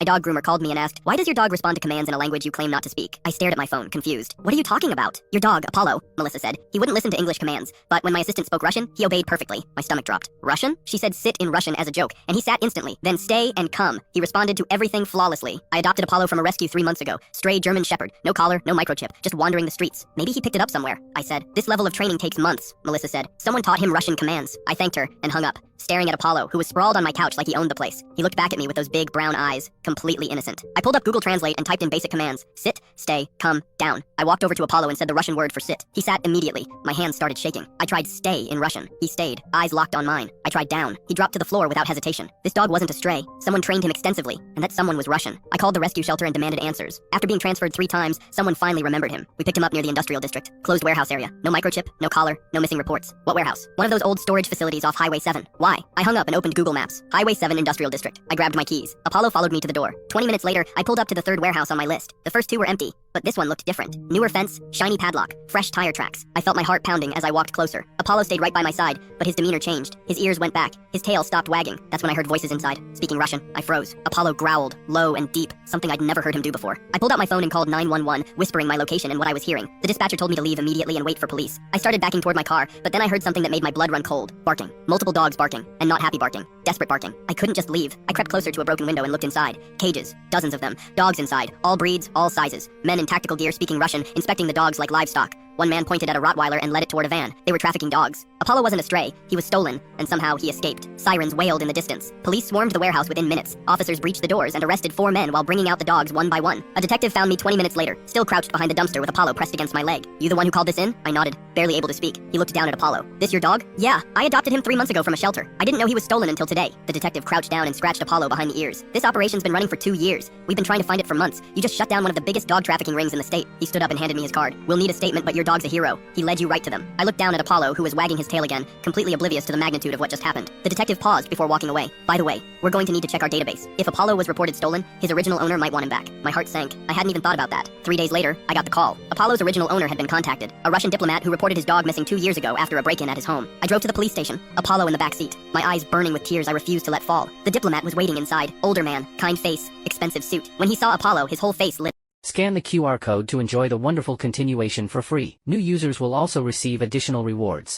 My dog groomer called me and asked, "Why does your dog respond to commands in a language you claim not to speak?" I stared at my phone, confused. "What are you talking about?" "Your dog, Apollo," Melissa said. "He wouldn't listen to English commands, but when my assistant spoke Russian, he obeyed perfectly." My stomach dropped. "Russian?" She said sit in Russian as a joke, and he sat instantly. Then stay and come. He responded to everything flawlessly. I adopted Apollo from a rescue 3 months ago. Stray German Shepherd. No collar, no microchip, just wandering the streets. Maybe he picked it up somewhere, I said. "This level of training takes months," Melissa said. "Someone taught him Russian commands." I thanked her and hung up, staring at Apollo, who was sprawled on my couch like he owned the place. He looked back at me with those big brown eyes, completely innocent. I pulled up Google Translate and typed in basic commands. Sit, stay, come, down. I walked over to Apollo and said the Russian word for sit. He sat immediately. My hands started shaking. I tried stay in Russian. He stayed, eyes locked on mine. I tried down. He dropped to the floor without hesitation. This dog wasn't a stray. Someone trained him extensively, and that someone was Russian. I called the rescue shelter and demanded answers. After being transferred 3 times, someone finally remembered him. We picked him up near the industrial district. Closed warehouse area. No microchip, no collar, no missing reports. What warehouse? One of those old storage facilities off Highway 7. Why? I hung up and opened Google Maps. Highway 7 Industrial District. I grabbed my keys. Apollo followed me to the door. 20 minutes later, I pulled up to the 3rd warehouse on my list. The first 2 were empty, but this one looked different. Newer fence, shiny padlock, fresh tire tracks. I felt my heart pounding as I walked closer. Apollo stayed right by my side, but his demeanor changed. His ears went back. His tail stopped wagging. That's when I heard voices inside, speaking Russian. I froze. Apollo growled, low and deep, something I'd never heard him do before. I pulled out my phone and called 911, whispering my location and what I was hearing. The dispatcher told me to leave immediately and wait for police. I started backing toward my car, but then I heard something that made my blood run cold. Barking. Multiple dogs barking, and not happy barking. Desperate barking. I couldn't just leave. I crept closer to a broken window and looked inside. Cages. Dozens of them. Dogs inside. All breeds, all sizes. Men in tactical gear speaking Russian, inspecting the dogs like livestock. One man pointed at a Rottweiler and led it toward a van. They were trafficking dogs. Apollo wasn't a stray. He was stolen, and somehow he escaped. Sirens wailed in the distance. Police swarmed the warehouse within minutes. Officers breached the doors and arrested 4 men while bringing out the dogs one by one. A detective found me 20 minutes later, still crouched behind the dumpster with Apollo pressed against my leg. "You the one who called this in?" I nodded, barely able to speak. He looked down at Apollo. "This your dog?" "Yeah, I adopted him 3 months ago from a shelter. I didn't know he was stolen until today." The detective crouched down and scratched Apollo behind the ears. "This operation's been running for 2 years. We've been trying to find it for months. You just shut down one of the biggest dog trafficking rings in the state." He stood up and handed me his card. "We'll need a statement, but your dog's a hero. He led you right to them." I looked down at Apollo, who was wagging his tail again, completely oblivious to the magnitude of what just happened. The detective paused before walking away. "By the way, we're going to need to check our database. If Apollo was reported stolen, his original owner might want him back." My heart sank. I hadn't even thought about that. 3 days later, I got the call. Apollo's original owner had been contacted. A Russian diplomat who reported his dog missing 2 years ago after a break-in at his home. I drove to the police station, Apollo in the back seat. My eyes burning with tears I refused to let fall. The diplomat was waiting inside. Older man, kind face, expensive suit. When he saw Apollo, his whole face lit. Scan the QR code to enjoy the wonderful continuation for free. New users will also receive additional rewards.